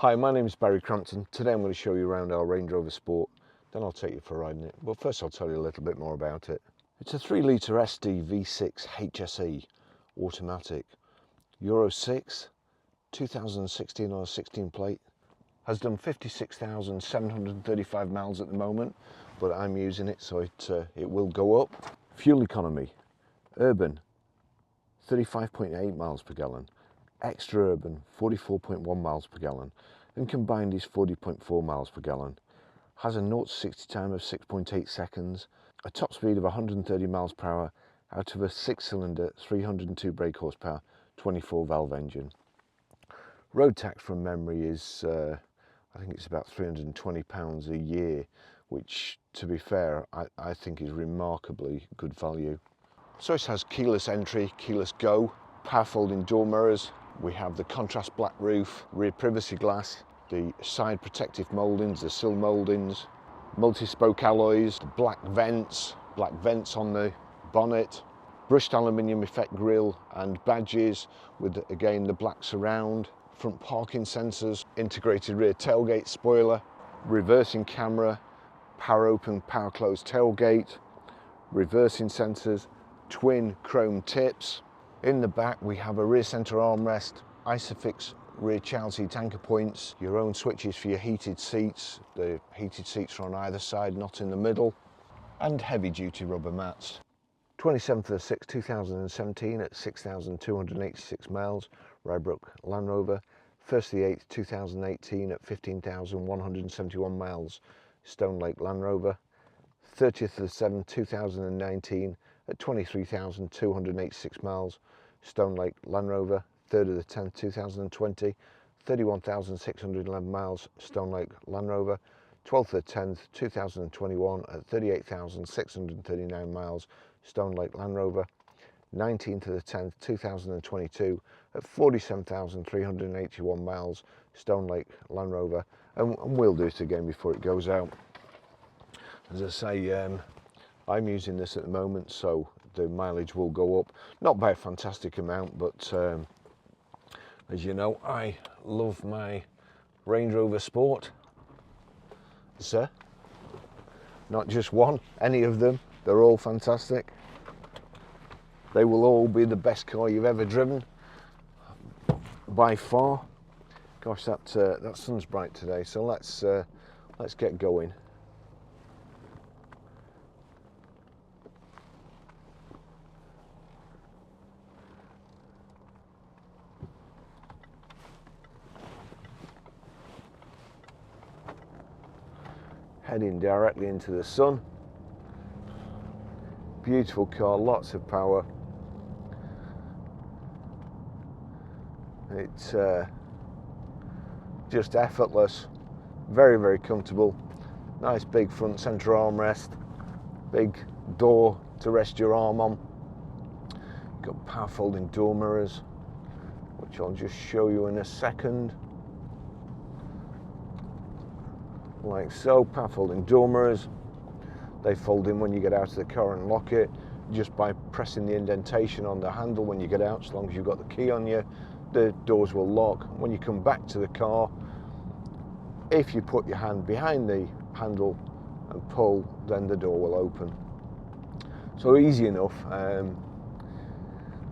Hi, my name is Barry Crampton. Today I'm going to show you around our Range Rover Sport, then I'll take you for a ride in it. But first I'll tell you a little bit more about it. It's a 3 litre SD V6 HSE automatic, Euro 6, 2016 on a 16 plate. Has done 56,735 miles at the moment, but I'm using it so it will go up. Fuel economy, urban 35.8 miles per gallon. Extra urban 44.1 miles per gallon, and combined is 40.4 miles per gallon. Has a 0 to 60 time of 6.8 seconds, a top speed of 130 miles per hour out of a 6-cylinder 302 brake horsepower 24 valve engine. Road tax from memory is I think it's about £320 a year, which to be fair I think is remarkably good value. So it has keyless entry, keyless go, power folding door mirrors. We have the contrast black roof, rear privacy glass, the side protective mouldings, the sill mouldings, multi-spoke alloys, black vents on the bonnet, brushed aluminium effect grille and badges with again the black surround, front parking sensors, integrated rear tailgate spoiler, reversing camera, power open, power close tailgate, reversing sensors, twin chrome tips. In the back we have a rear centre armrest, Isofix rear child seat anchor points, your own switches for your heated seats. The heated seats are on either side, not in the middle, and heavy duty rubber mats. 27th of 6, 2017 at 6,286 miles, Ryebrook Land Rover. 1st of the 8th, 2018 at 15,171 miles, Stonelake Land Rover. 30th of the 7th, 2019 at 23,286 miles, Stonelake Land Rover. 3rd of the 10th, 2020, 31,611 miles, Stonelake Land Rover. 12th of the 10th, 2021 at 38,639 miles, Stonelake Land Rover. 19th of the 10th, 2022 at 47,381 miles, Stonelake Land Rover. And we'll do it again before it goes out. As I say, I'm using this at the moment, so the mileage will go up. Not by a fantastic amount, but as you know, I love my Range Rover Sport. Sir, not just one, any of them, they're all fantastic. They will all be the best car you've ever driven, by far. Gosh, that sun's bright today, so let's get going. Heading directly into the sun. Beautiful car, lots of power. It's just effortless, very, very comfortable. Nice big front centre armrest, big door to rest your arm on. Got power folding door mirrors, which I'll just show you in a second. Like so, power folding door mirrors. They fold in when you get out of the car and lock it just by pressing the indentation on the handle when you get out. As long as you've got the key on you, the doors will lock. When you come back to the car, if you put your hand behind the handle and pull, then the door will open. So easy enough.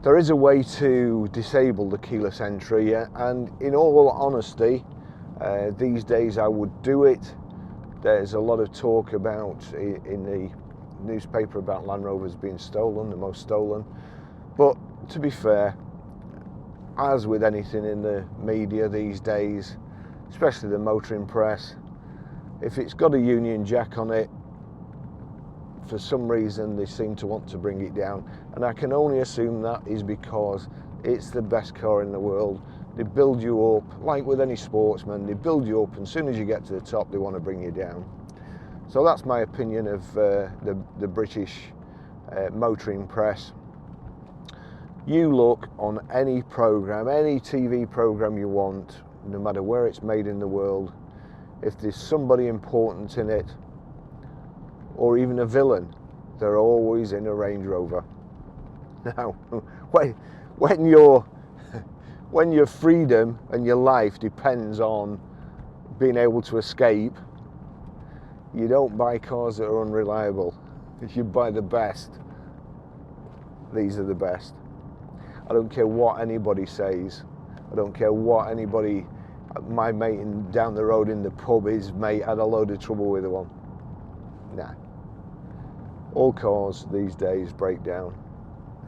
There is a way to disable the keyless entry, and in all honesty, these days I would do it. There's a lot of talk about in the newspaper about Land Rovers being stolen, the most stolen. But to be fair, as with anything in the media these days, especially the motoring press, if it's got a Union Jack on it, for some reason they seem to want to bring it down. And I can only assume that is because it's the best car in the world. They build you up, like with any sportsman, they build you up, and as soon as you get to the top, they want to bring you down. So that's my opinion of the British motoring press. You look on any program, any TV program you want, no matter where it's made in the world, if there's somebody important in it, or even a villain, they're always in a Range Rover. Now, when your freedom and your life depends on being able to escape, you don't buy cars that are unreliable. If you buy the best, these are the best. I don't care what anybody says. I don't care what anybody, my mate down the road in the pub, his mate had a load of trouble with one. Nah. All cars these days break down.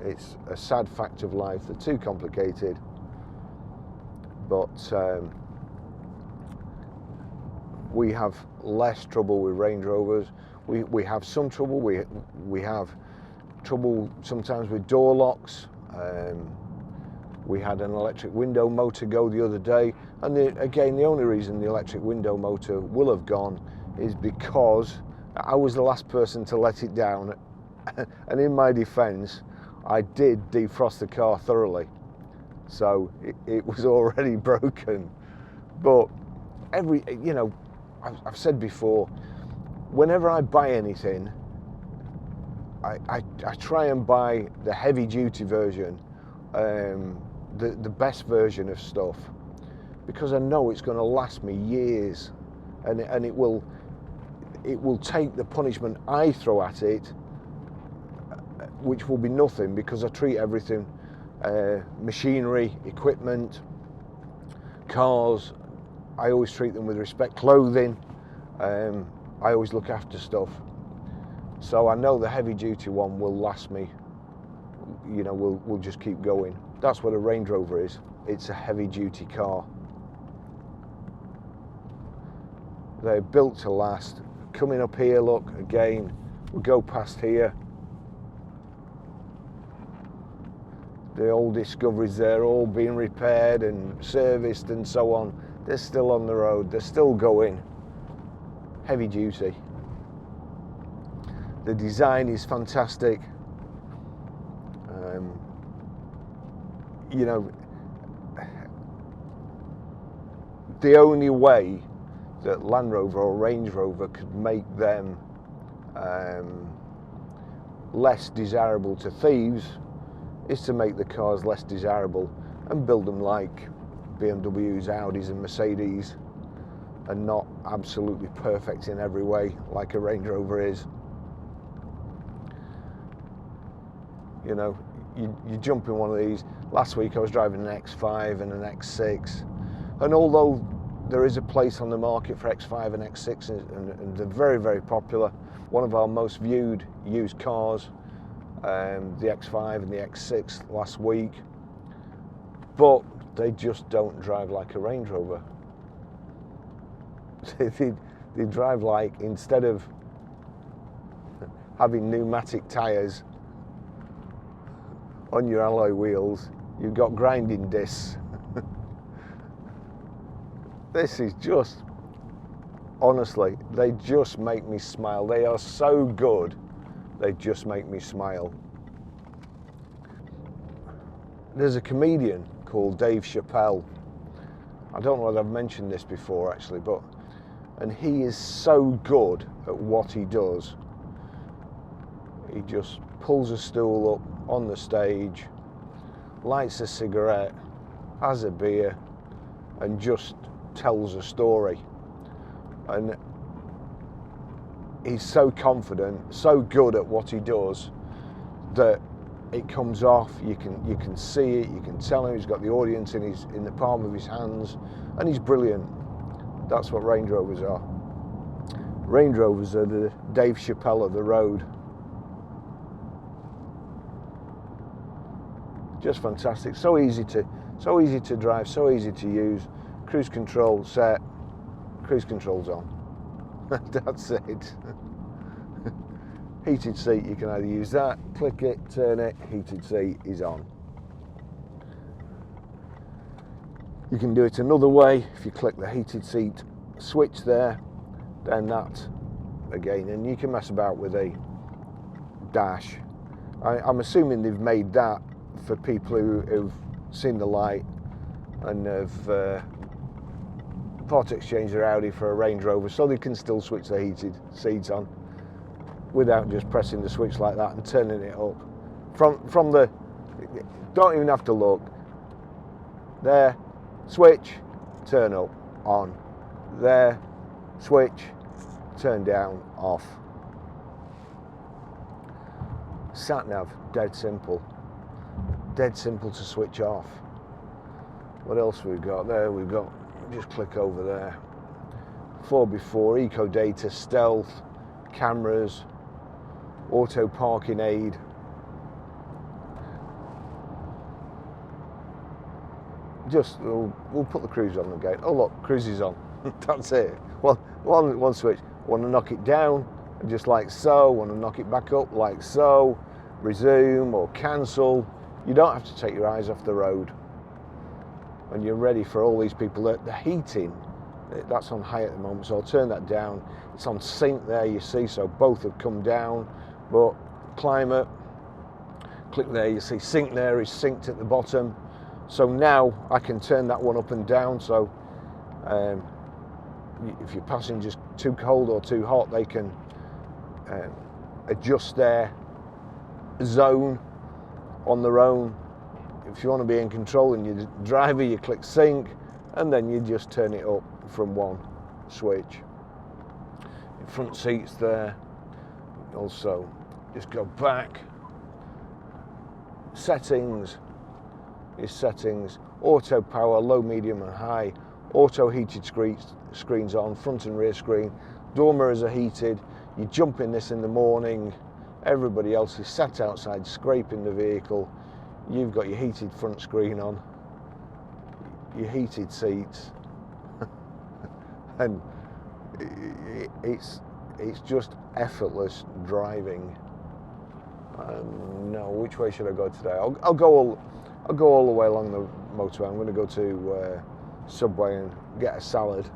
It's a sad fact of life. They're too complicated. But we have less trouble with Range Rovers. We have some trouble. We have trouble sometimes with door locks. We had an electric window motor go the other day, and again, the only reason the electric window motor will have gone is because I was the last person to let it down, and in my defence, I did defrost the car thoroughly, so it was already broken. But I've said before, whenever I buy anything, I try and buy the heavy duty version, the best version of stuff, because I know it's going to last me years, and it will take the punishment I throw at it, which will be nothing, because I treat everything, machinery, equipment, cars, I always treat them with respect. Clothing, I always look after stuff. So I know the heavy duty one will last me, we'll just keep going. That's what a Range Rover is. It's a heavy duty car. They're built to last. Coming up here, look, again, we'll go past here. The old Discoveries there, all being repaired and serviced and so on. They're still on the road, they're still going. Heavy duty. The design is fantastic. The only way that Land Rover or Range Rover could make them less desirable to thieves is to make the cars less desirable and build them like BMWs, Audis and Mercedes, and not absolutely perfect in every way like a Range Rover is. You jump in one of these. Last week I was driving an X5 and an X6, and although there is a place on the market for X5 and X6 and they're very, very popular, one of our most viewed used cars, the X5 and the X6 last week, but they just don't drive like a Range Rover. They drive like, instead of having pneumatic tyres on your alloy wheels, you've got grinding discs. This is just, honestly, they just make me smile. They are so good, they just make me smile. There's a comedian called Dave Chappelle. I don't know whether I've mentioned this before actually, and he is so good at what he does. He just pulls a stool up on the stage, lights a cigarette, has a beer, and just tells a story. And he's so confident, so good at what he does, that it comes off. You can see it, you can tell him he's got the audience in the palm of his hands, and he's brilliant. That's what Range Rovers are. Range Rovers are the Dave Chappelle of the road. Just fantastic. So easy to drive, so easy to use. Cruise control set, cruise control's on. That's it. Heated seat, you can either use that, click it, turn it, heated seat is on. You can do it another way. If you click the heated seat switch there, then that again, and you can mess about with a dash. I'm assuming they've made that for people who've seen the light and have part exchanged their Audi for a Range Rover, so they can still switch the heated seats on without just pressing the switch like that and turning it up. From the, don't even have to look. There, switch, turn up, on. there, switch, turn down, off. Sat nav, dead simple to switch off. What else we've got there? We've got, just click over there, 4x4, eco data, stealth, cameras, auto parking aid. Just, we'll put the cruise on the gate. Oh look, cruise is on. That's it. One switch. Want to knock it down, just like so. Want to knock it back up, like so. Resume or cancel. You don't have to take your eyes off the road. When you're ready for all these people, the heating, that's on high at the moment, so I'll turn that down. It's on sync there, you see, so both have come down. But climate, click there, you see sync there is synced at the bottom. So now I can turn that one up and down, so if your passenger's too cold or too hot, they can adjust their zone on their own. If you want to be in control and you're the driver, you click sync and then you just turn it up from one switch. Your front seats there, also just go back, settings, your settings, auto power, low, medium and high, auto heated screens on, front and rear screen, door mirrors are heated. You jump in this in the morning, everybody else is sat outside scraping the vehicle. You've got your heated front screen on, your heated seats, and it's just effortless driving. No, which way should I go today? I'll go all the way along the motorway. I'm going to go to Subway and get a salad.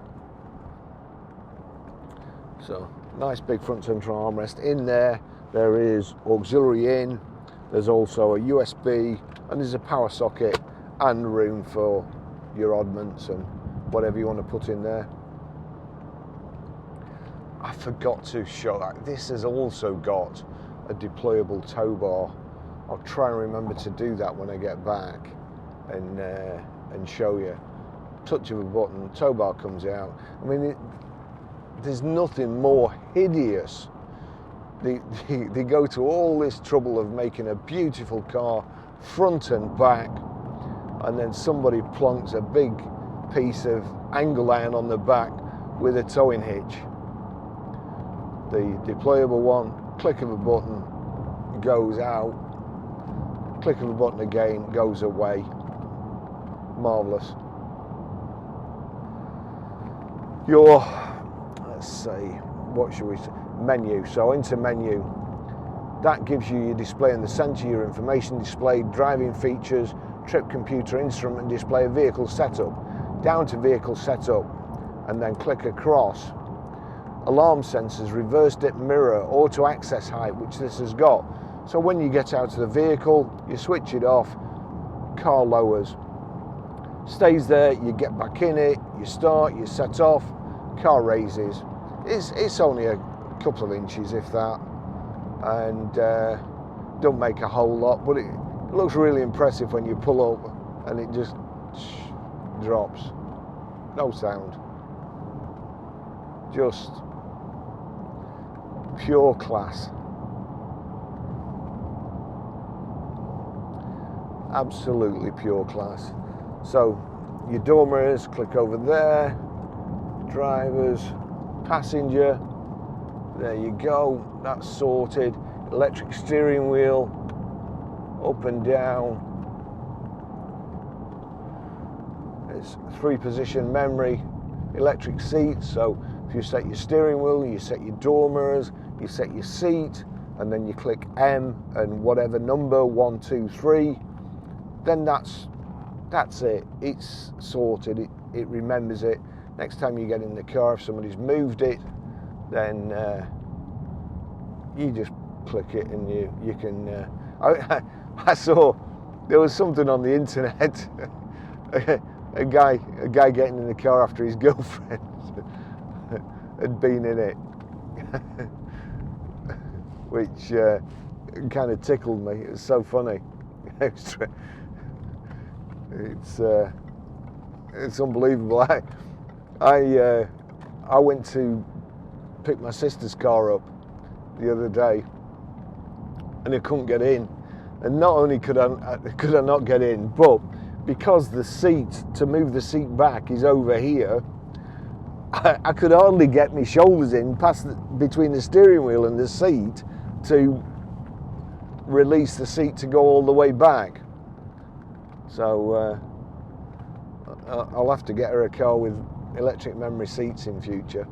So nice big front central armrest. In there is auxiliary in. There's also a USB and there's a power socket and room for your oddments and whatever you want to put in there. I forgot to show that. This has also got a deployable tow bar. I'll try and remember to do that when I get back and show you. Touch of a button, tow bar comes out. I mean, there's nothing more hideous. They go to all this trouble of making a beautiful car front and back, and then somebody plonks a big piece of angle iron on the back with a towing hitch. The deployable one, click of a button, goes out, click of a button again, goes away. Marvellous. Your, let's see, what should we say? Menu. So into menu, that gives you your display in the center, your information display, driving features, trip computer, instrument display, vehicle setup, down to vehicle setup, and then click across. Alarm sensors, reverse dip mirror, auto access height, which this has got. So when you get out of the vehicle, you switch it off, car lowers, stays there, you get back in it, you start, you set off, car raises. It's only a couple of inches, if that, and don't make a whole lot, but it looks really impressive when you pull up and it just drops. No sound. Just pure class. Absolutely pure class. So your door mirrors, click over there, drivers, passenger, there you go, that's sorted. Electric steering wheel, up and down. It's 3-position memory, electric seats, so if you set your steering wheel, you set your door mirrors, you set your seat, and then you click M and whatever number, 1, 2, 3, then that's it. It's sorted. It remembers it. Next time you get in the car, if somebody's moved it, then you just click it and you can. I saw there was something on the internet. a guy getting in the car after his girlfriend had been in it, which kind of tickled me. It was so funny. It's unbelievable. I went to pick my sister's car up the other day, and I couldn't get in. And not only could I not get in, but because the seat, to move the seat back, is over here, I could hardly get my shoulders in between the steering wheel and the seat to release the seat to go all the way back. So I'll have to get her a car with electric memory seats in future.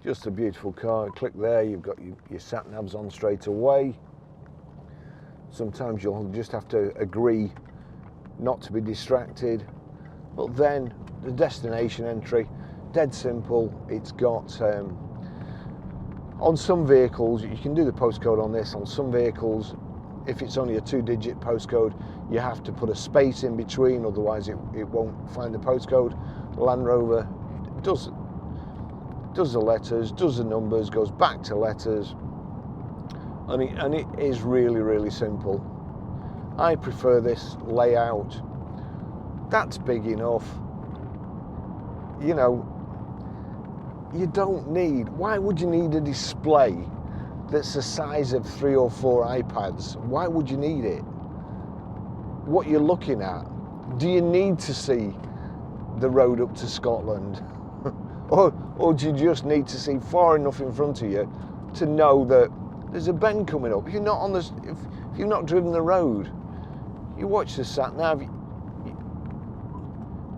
Just a beautiful car. Click there, you've got your sat navs on straight away. Sometimes you'll just have to agree not to be distracted. But then the destination entry, dead simple. It's got, on some vehicles, you can do the postcode on this. On some vehicles, if it's only a 2-digit postcode, you have to put a space in between, otherwise it won't find the postcode. Land Rover does the letters, does the numbers, goes back to letters, and it is really, really simple. I prefer this layout. That's big enough. You know, you don't need, why would you need a display that's the size of 3 or 4 iPads? Why would you need it? What you're looking at, do you need to see the road up to Scotland? Or do you just need to see far enough in front of you to know that there's a bend coming up? If you're not if you've not driven the road, you watch the sat nav,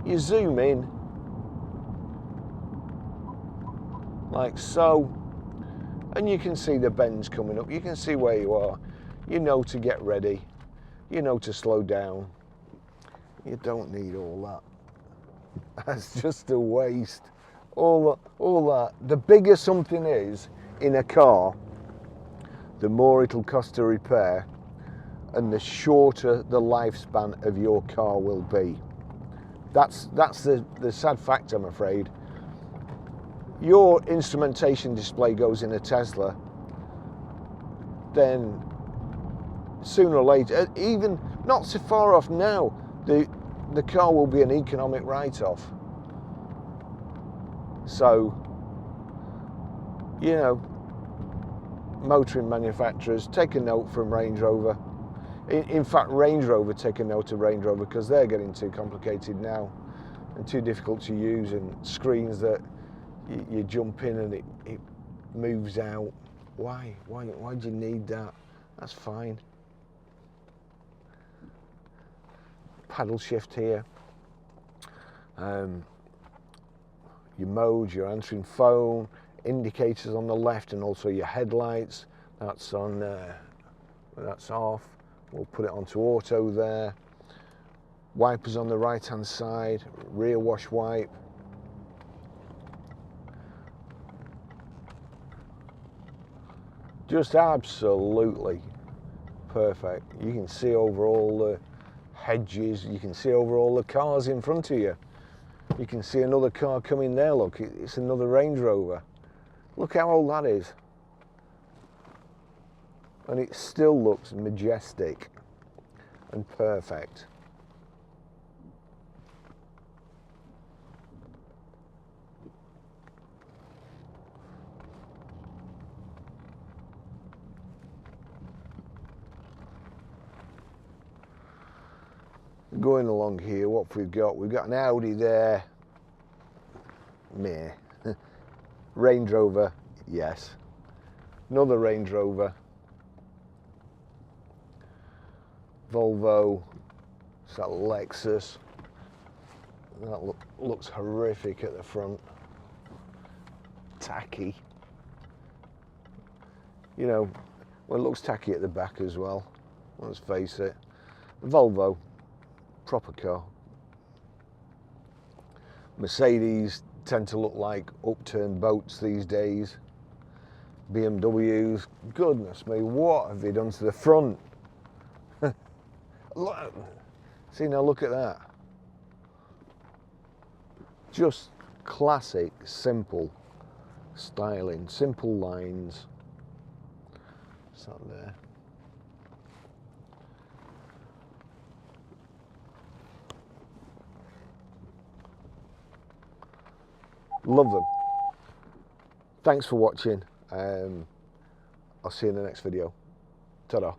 you zoom in like so, and you can see the bends coming up. You can see where you are. You know to get ready. You know to slow down. You don't need all that. That's just a waste. All that. The bigger something is in a car, the more it'll cost to repair, and the shorter the lifespan of your car will be. That's the sad fact, I'm afraid. Your instrumentation display goes in a Tesla, then sooner or later, even not so far off now, the car will be an economic write-off. So, you know, motoring manufacturers, take a note from Range Rover. In fact, Range Rover, take a note of Range Rover, because they're getting too complicated now and too difficult to use, and screens that you jump in and it moves out. Why do you need that? That's fine. Paddle shift here. Your modes, your answering phone, indicators on the left, and also your headlights. That's on. That's off. We'll put it onto auto there. Wipers on the right hand side. Rear wash wipe. Just absolutely perfect. You can see over all the hedges. You can see over all the cars in front of you. You can see another car coming there, look, it's another Range Rover. Look how old that is. And it still looks majestic and perfect. Going along here, what have we got? We've got an Audi there. Meh. Range Rover, yes. Another Range Rover. Volvo. It's that Lexus. That looks horrific at the front. Tacky. You know, well, it looks tacky at the back as well. Let's face it. Volvo. Proper car. Mercedes tend to look like upturned boats these days. BMWs, goodness me, what have they done to the front? See, now look at that. Just classic, simple styling, simple lines. It's not there. Love them. Thanks for watching. I'll see you in the next video. Ta-da.